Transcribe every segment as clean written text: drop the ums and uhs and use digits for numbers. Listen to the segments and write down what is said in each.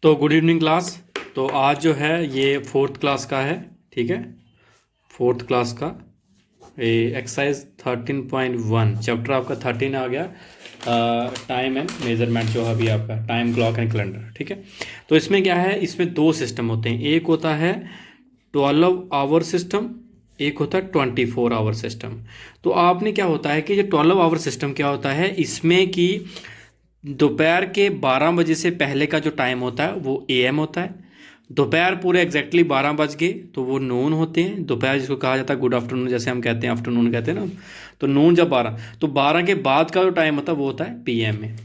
तो good evening class. तो आज जो है ये फोर्थ क्लास का है, ठीक है। फोर्थ क्लास का ये एक्सरसाइज 13.1 चैप्टर आपका 13 आ गया, टाइम एंड मेजरमेंट जो है अभी आपका टाइम क्लॉक एंड कैलेंडर, ठीक है। तो इसमें क्या है, इसमें दो सिस्टम होते हैं, एक होता है 12 आवर सिस्टम, एक होता है 24 आवर सिस्टम। तो आपने क्या होता है कि जो 12 आवर सिस्टम क्या होता है, इसमें कि दोपहर के 12 बजे से पहले का जो टाइम होता है वो एएम होता है। दोपहर पूरे एग्जैक्टली 12 बज गए तो वो नून होते हैं। दोपहर जिसको कहा जाता है गुड आफ्टरनून, जैसे हम कहते हैं आफ्टरनून कहते हैं ना, तो नून जब 12, तो 12 के बाद का जो टाइम होता है वो होता है पीएम में।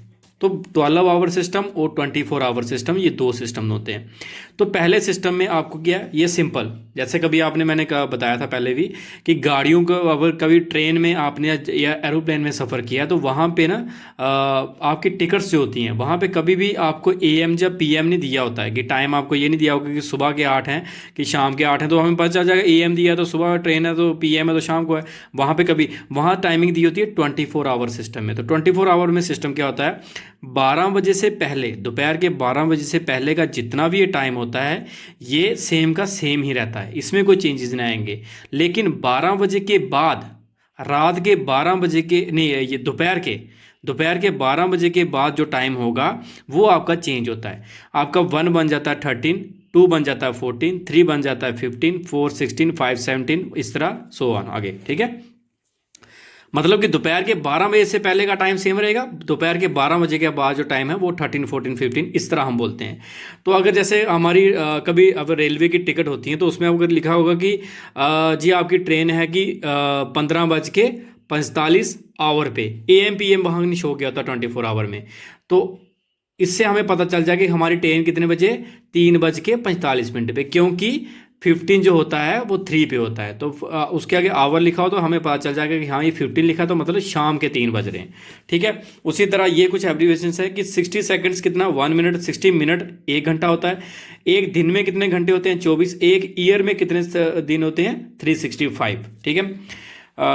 तो 12 आवर सिस्टम और 24 आवर सिस्टम, ये दो सिस्टम होते हैं। तो पहले सिस्टम में आपको क्या, ये सिंपल, जैसे कभी आपने मैंने बताया था पहले भी कि गाड़ियों को अगर कभी ट्रेन में आपने या एरोप्लेन में सफ़र किया तो वहाँ पे ना आपकी टिकट्स जो होती हैं वहाँ पे कभी भी आपको एएम या पीएम नहीं दिया होता है कि टाइम आपको ये नहीं दिया होगा कि सुबह के 8 हैं कि शाम के 8 हैं। तो हमें पता चल जाएगा एएम दिया तो सुबह ट्रेन है, तो पीएम है तो शाम को है। वहाँ पे कभी वहाँ टाइमिंग दी होती है 24 आवर सिस्टम में। तो 24 आवर में सिस्टम क्या होता है, 12 बजे से पहले, दोपहर के 12 बजे से पहले का जितना भी ये टाइम होता है ये सेम का सेम ही रहता है, इसमें कोई चेंजेस नहीं आएंगे। लेकिन 12 बजे के बाद, रात के 12 बजे के नहीं, ये दोपहर के 12 बजे के बाद जो टाइम होगा वो आपका चेंज होता है। आपका 1 बन जाता है 13, 2 बन जाता है 14, 3 बन जाता है 15, 4 16, 5 17, इस तरह सो ऑन आगे, ठीक है। मतलब कि दोपहर के 12 बजे से पहले का टाइम सेम रहेगा, दोपहर के 12 बजे के बाद जो टाइम है वो 13, 14, 15 इस तरह हम बोलते हैं। तो अगर जैसे हमारी कभी अगर रेलवे की टिकट होती है तो उसमें अगर लिखा होगा कि जी आपकी ट्रेन है कि 15:45 आवर पे, एएम पीएम वहाँ नहीं शो किया होता 24 आवर में। तो इससे हमें पता चल जाएगा कि हमारी ट्रेन कितने बजे, 3:45 पे, क्योंकि 15 जो होता है वो 3 पे होता है। तो उसके आगे आवर लिखा हो तो हमें पता चल जाएगा कि हाँ ये 15 लिखा तो मतलब शाम के 3 बज रहे हैं, ठीक है। उसी तरह ये कुछ एब्रीवेशन है कि 60 सेकंड्स कितना, 1 मिनट, 60 मिनट 1 घंटा होता है। एक दिन में कितने घंटे होते हैं, 24। एक ईयर में कितने दिन होते हैं, 365, ठीक है।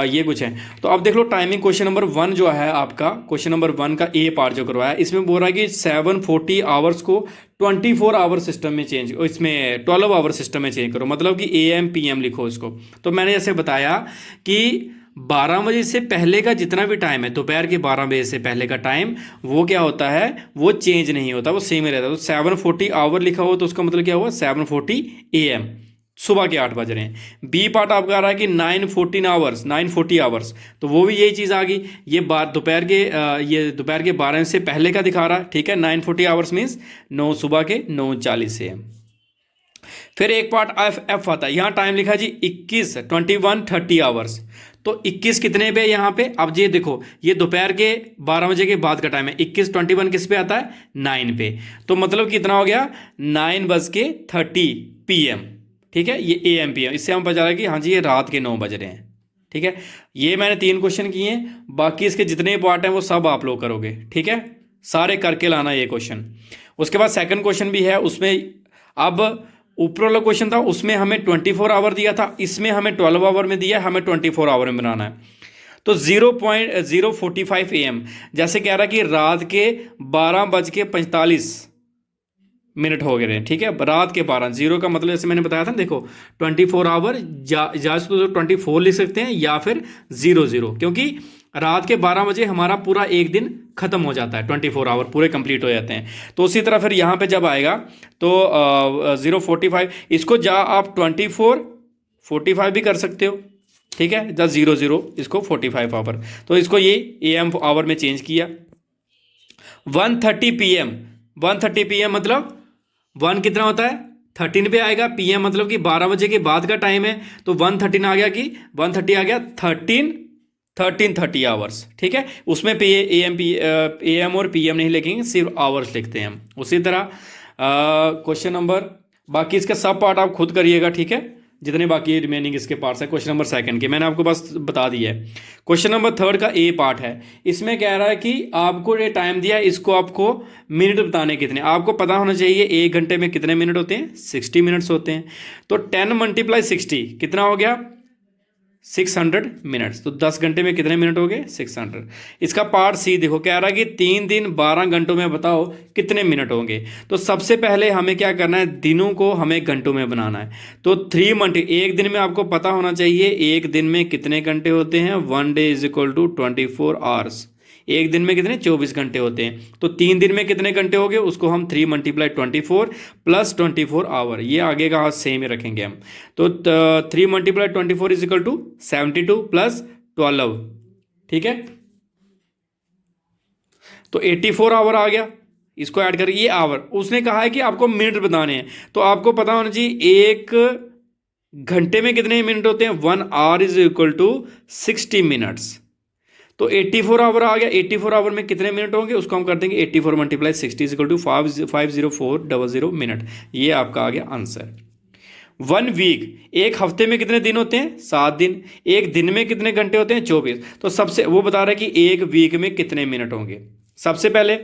ये कुछ है। तो अब देख लो टाइमिंग, क्वेश्चन नंबर 1 जो है आपका, क्वेश्चन नंबर 1 का ए पार्ट जो करवाया, इसमें बोल रहा है कि 740 आवर्स को 24 आवर सिस्टम में चेंज, इसमें 12 आवर सिस्टम में चेंज करो, मतलब कि एएम पीएम लिखो इसको। तो मैंने जैसे बताया कि 12 बजे से पहले का जितना भी टाइम है, दोपहर के 12 बजे से पहले का टाइम, वो क्या होता है, वो चेंज नहीं होता, वो सेम ही रहता है। तो 740 आवर लिखा हो तो उसका मतलब क्या हुआ, 740 एएम, सुबह के 8 बज रहे हैं। बी पार्ट आपका आ रहा है कि 940 आवर्स, तो वो भी यही चीज़ आ गई। ये बात दोपहर के ये दोपहर के 12 से पहले का दिखा रहा है, ठीक है। 940 आवर्स मीन्स 9 सुबह के 9:40 AM। फिर एक पार्ट एफ आता है, यहाँ टाइम लिखा जी 21 आवर्स। तो 21 कितने पे यहाँ पे, अब ये देखो ये दोपहर के 12 बजे के बाद का टाइम है, 21 किस पे आता है, 9 पे। तो मतलब कितना हो गया, 9:30 PM, ठीक है। ये एएम पीएम, इससे हम पता चला कि हाँ जी ये रात के 9 बज रहे हैं, ठीक है। ये मैंने 3 क्वेश्चन किए हैं, बाकी इसके जितने पार्ट हैं वो सब आप लोग करोगे, ठीक है। सारे करके लाना ये क्वेश्चन। उसके बाद सेकंड क्वेश्चन भी है, उसमें अब ऊपर वाला क्वेश्चन था उसमें हमें 24 आवर दिया था, इसमें हमें 12 आवर में दिया, हमें 24 आवर में बनाना है। तो 0.045 AM, जैसे कह रहा है कि रात के 12:45 हो गए, ठीक है। रात के 12, जीरो का मतलब जैसे मैंने बताया था, देखो 24 आवर जा तो 24 लिख सकते हैं या फिर 00, क्योंकि रात के 12 बजे हमारा पूरा एक दिन खत्म हो जाता है, 24 आवर पूरे कंप्लीट हो जाते हैं। तो उसी तरह फिर यहाँ पे जब आएगा तो 0.45, इसको जा आप 24:45 भी कर सकते हो, ठीक है। जा 00, इसको 45 आवर, तो इसको ये AM आवर में चेंज किया। 1:30 PM मतलब 1 कितना होता है, 13 पे आएगा, PM मतलब कि 12 बजे के बाद का टाइम है, तो 1:13 आ गया कि 1:30 आ गया, 13:30 आवर्स, ठीक है। उसमें AM और PM नहीं लिखेंगे, सिर्फ आवर्स लिखते हैं हम। उसी तरह क्वेश्चन नंबर, बाकी इसका सब पार्ट आप खुद करिएगा, ठीक है, जितने बाकी रिमेनिंग इसके पार्ट्स है। क्वेश्चन नंबर 2 के मैंने आपको बस बता दिया है। क्वेश्चन नंबर 3 का ए पार्ट है, इसमें कह रहा है कि आपको ये टाइम दिया, इसको आपको मिनट बताने कितने, आपको पता होना चाहिए 1 घंटे में कितने मिनट होते हैं, 60 मिनट्स होते हैं। तो 10 × 60 कितना हो गया, 600 मिनट्स। तो 10 घंटे में कितने मिनट हो गए? 600। इसका पार्ट सी देखो, कह रहा है कि 3 दिन 12 घंटों में बताओ कितने मिनट होंगे। तो सबसे पहले हमें क्या करना है, दिनों को हमें घंटों में बनाना है। तो 3 मंथ, एक दिन में आपको पता होना चाहिए एक दिन में कितने घंटे होते हैं। 1 day is equal to 24 hours. एक दिन में कितने? 24 घंटे होते हैं। तो 3 दिन में कितने घंटे हो गए, उसको हम 3 मल्टीप्लाई 24 प्लस 24 आवर, ये आगे का सेम ही रखेंगे हम। तो 3 multiply 24 is equal to 72 plus 12, ठीक है। तो 84 आवर आ गया। इसको ऐड करिए, ये आवर। उसने कहा है कि आपको मिनट बताने हैं, तो आपको पता होना चाहिए एक घंटे में कितने मिनट होते हैं। 1 hour is equal to 60 minutes. तो 84 आवर आ गया। 84 आवर में कितने मिनट होंगे, उसको हम कर देंगे 84 multiply 60 is equal to 50400 minute. ये आपका आ गया आंसर। 1 वीक, एक हफ्ते में कितने दिन होते हैं? 7 दिन। एक दिन में कितने घंटे होते हैं? 24। तो सबसे वो बता रहा है कि एक वीक में कितने मिनट होंगे। सबसे पहले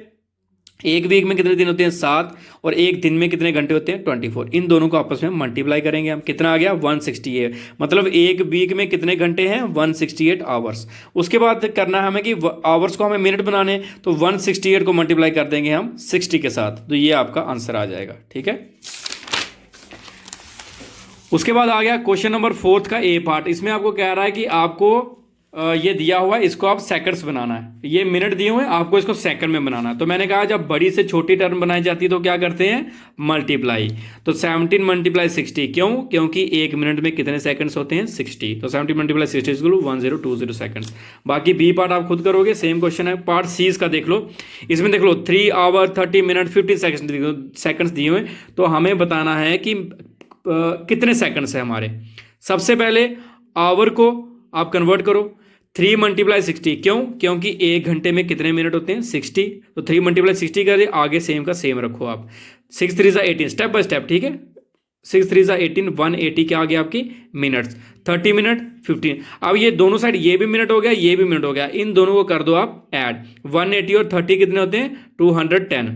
एक वीक में कितने दिन होते हैं? 7। और एक दिन में कितने घंटे होते हैं? 24। इन दोनों को आपस में मल्टीप्लाई करेंगे हम। कितना आ गया? 168। मतलब एक वीक में कितने घंटे हैं? 168 आवर्स। उसके बाद करना है हमें कि आवर्स को हमें मिनट बनाने, तो 168 को मल्टीप्लाई कर देंगे हम 60 के साथ। तो ये आपका आंसर आ जाएगा, ठीक है। उसके बाद आ गया क्वेश्चन नंबर 4 का ए पार्ट। इसमें आपको कह रहा है कि आपको ये दिया हुआ है, इसको आप सेकंड्स बनाना है। ये मिनट दिए हुए हैं, आपको इसको सेकंड में बनाना है। तो मैंने कहा जब बड़ी से छोटी टर्म बनाई जाती है तो क्या करते हैं? मल्टीप्लाई। तो 17 मल्टीप्लाई 60, क्यों? क्योंकि एक मिनट में कितने सेकंड्स होते हैं? 60। तो 17 मल्टीप्लाई 60 इज 1020 सेकंड्स। बाकी बी पार्ट आप खुद करोगे, सेम क्वेश्चन है। पार्ट सी इसका देख लो। इसमें देख लो 3 आवर 30 मिनट 50 सेकंड्स दिए हुए। तो हमें बताना है कि कितने सेकंड्स है हमारे। सबसे पहले आवर को आप कन्वर्ट करो। 3 मल्टीप्लाई 60, क्यों? क्योंकि एक घंटे में कितने मिनट होते हैं? 60। तो 3 मल्टीप्लाई 60 कर, आगे सेम का सेम रखो आप। 6 3 18, स्टेप बाय स्टेप, ठीक है। 6 3 18, 180 क्या आ गया आपकी? मिनट्स। 30 मिनट 15। अब ये दोनों साइड, ये भी मिनट हो गया, ये भी मिनट हो गया। इन दोनों को कर दो आप ऐड। 180 और 30 कितने होते हैं? 210।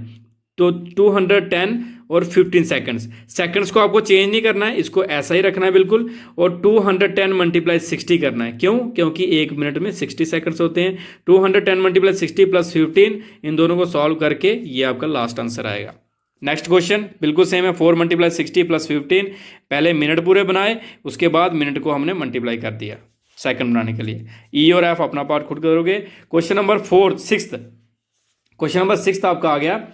तो 210 और 15 सेकंड्स। सेकंड्स को आपको चेंज नहीं करना है, इसको ऐसा ही रखना है बिल्कुल। और 210 मल्टीप्लाई 60 करना है, क्यों? क्योंकि एक मिनट में 60 सेकंड्स होते हैं। 210 मल्टीप्लाई 60 प्लस 15, इन दोनों को सॉल्व करके ये आपका लास्ट आंसर आएगा। नेक्स्ट क्वेश्चन बिल्कुल सेम है। 4 मल्टीप्लाई 60 प्लस 15। पहले मिनट पूरे बनाए, उसके बाद मिनट को हमने मल्टीप्लाई कर दिया सेकंड बनाने के लिए। ई और एफ अपना पार्ट खुद करोगे। क्वेश्चन नंबर 6 क्वेश्चन नंबर 6 आपका आ गया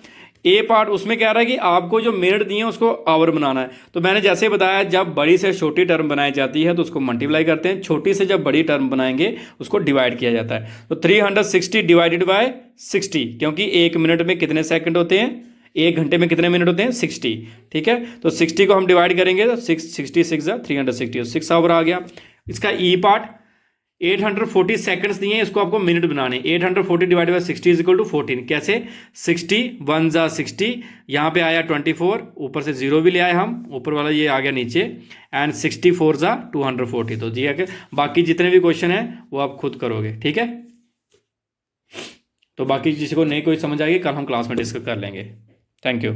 ए पार्ट। उसमें कह रहा है कि आपको जो मिनट दिए हैं उसको आवर बनाना है। तो मैंने जैसे बताया, जब बड़ी से छोटी टर्म बनाई जाती है तो उसको मल्टीप्लाई करते हैं, छोटी से जब बड़ी टर्म बनाएंगे उसको डिवाइड किया जाता है। तो 360 डिवाइडेड बाय 60, क्योंकि एक मिनट में कितने सेकंड होते हैं? एक घंटे में कितने मिनट होते हैं? 60, ठीक है। तो 60 को हम डिवाइड करेंगे तो 66 360, 6 आवर आ गया। इसका ई पार्ट 840 सेकंड्स दिए हैं, इसको आपको मिनट बनाने। 840 divide by 60 is equal to 14। कैसे? 60 1 जा 60, यहाँ पे आया 24, ऊपर से 0 भी ले आए हम, ऊपर वाला ये आ गया नीचे, एंड 64 जा 240। तो जी है, बाकी जितने भी क्वेश्चन है वो आप खुद करोगे, ठीक है। तो बाकी किसी को नहीं कोई समझ आएगी, कल हम क्लास में डिस्कस कर लेंगे। Thank you.